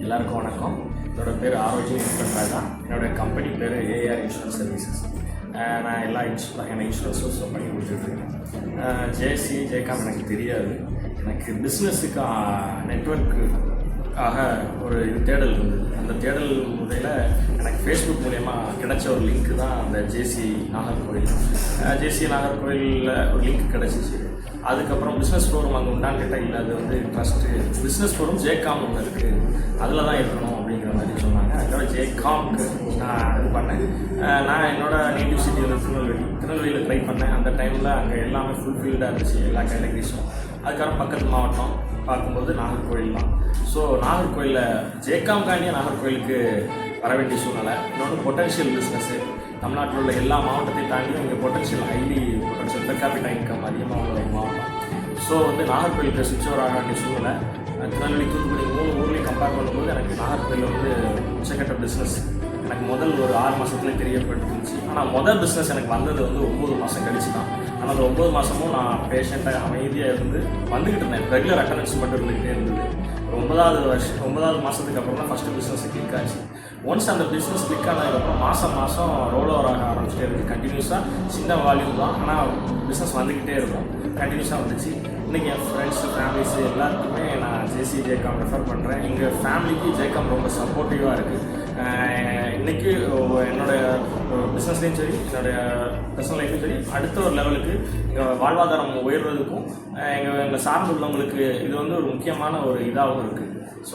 எல்லாருக்கும் வணக்கம். என்னோட பேர் ஆரோக்கிய ராஜா. என்னோடய கம்பெனி பேர் ஏஆர் இன்சூரன்ஸ் சர்வீசஸ். நான் எல்லா இன்சூரன்ஸும் பண்ணி கொடுத்துட்ருக்கேன். ஜேகாம் எனக்கு தெரியாது. எனக்கு பிஸ்னஸுக்கு நெட்வொர்க்குக்காக ஒரு தேடல் இருந்தது. அந்த தேடல் முறையில் எனக்கு ஃபேஸ்புக் மூலயமா கிடைச்ச ஒரு லிங்க்கு தான் அந்த ஜேசி நாகர்கோவிலில் ஒரு லிங்க் கிடச்சிச்சு. அதுக்கப்புறம் பிஸ்னஸ் ஃபோரம் அங்கே உண்டான்னு கேட்டால் இல்லை, அது வந்து ட்ரஸ்ட்டு பிஸ்னஸ் ஃபோரம் ஜேகாம் ஒன்று இருக்குது, அதில் தான் இருக்கணும் அப்படிங்கிற மாதிரி சொன்னாங்க. அதுக்காக ஜேகாம்க்கு நான் இது பண்ணேன். நான் என்னோடய நேட்டிவ் சிட்டி வந்து திருநெல்வேலியில் ட்ரை பண்ணேன். அந்த டைமில் அங்கே எல்லாமே ஃபுல்ஃபில்டாக இருந்துச்சு, எல்லா கேட்டகரிஸும். அதுக்கப்புறம் பக்கத்து மாவட்டம் பார்க்கும்போது நாகர்கோவில் தான். ஸோ நாகர்கோவிலில் ஜேகாம்காண்டியே நாகர்கோவிலுக்கு வர வேண்டிய சூழ்நிலை. இன்னொன்று பொட்டன்ஷியல் பிஸ்னஸ்ஸு தமிழ்நாட்டில் உள்ள எல்லா மாவட்டத்தையும் தாண்டியும் இங்கே பொட்டன்ஷியல் பெர் கேபிட்டா இன்கம் அதிகமாக உள்ள ஒரு மாவட்டம். ஸோ வந்து நாகர்கோவிலுக்கு சுவிட்ச் ஓவர் ஆக வேண்டிய சூழ்நிலை. திருநெல்வேலி, தூத்துக்குடி 3 ஊர்லேயும் கம்பேர் பண்ணும்போது எனக்கு நாகர்கோவில் வந்து உச்சக்கட்ட பிஸ்னஸ் எனக்கு முதல் ஒரு 6 மாதத்துலேயே தெரியப்பட்டுருந்துச்சு. ஆனால் பிஸ்னஸ் எனக்கு வந்தது வந்து 9 மாதம் கழிச்சு தான். ஆனால் அந்த 9 மாதமும் நான் பேஷண்ட்டாக அமைதியாக இருந்து வந்துக்கிட்டு இருந்தேன். ரெகுலர் அட்டண்டன்ஸ் மட்டும் இருந்துகிட்டே இருந்தது. 9வது மாதத்துக்கு அப்புறம் தான் ஃபஸ்ட்டு பிஸ்னஸ் கிளிக் ஆச்சு. ஒன்ஸ் அந்த பிஸ்னஸ் கிளிக் ஆனதுக்கப்புறம் மாதம் ரோல் ஓவர் ஆக ஆரம்பிச்சிட்டே இருக்குது. கண்டினியூஸாக சின்ன வால்யூம் தான், ஆனால் பிஸ்னஸ் வந்துக்கிட்டே இருக்கும். கண்டினியூஸாக வந்துச்சு. இன்றைக்கி என் ஃப்ரெண்ட்ஸு, ஃபேமிலிஸு எல்லாத்துக்குமே நான் ஜேகாம் ரெஃபர் பண்ணுறேன். எங்கள் ஃபேமிலிக்கு ஜேகாம் ரொம்ப சப்போர்ட்டிவாக இருக்குது. இன்றைக்கி என்னோடய பிஸ்னஸ்லேயும் சரி, என்னுடைய பர்சனல் லைஃப்லையும் சரி, அடுத்த ஒரு லெவலுக்கு எங்கள் வாழ்வாதாரம் உயர்வதற்கும் எங்களை சார்ந்துள்ளவங்களுக்கு இது வந்து ஒரு முக்கியமான ஒரு இதாகவும் இருக்குது. ஸோ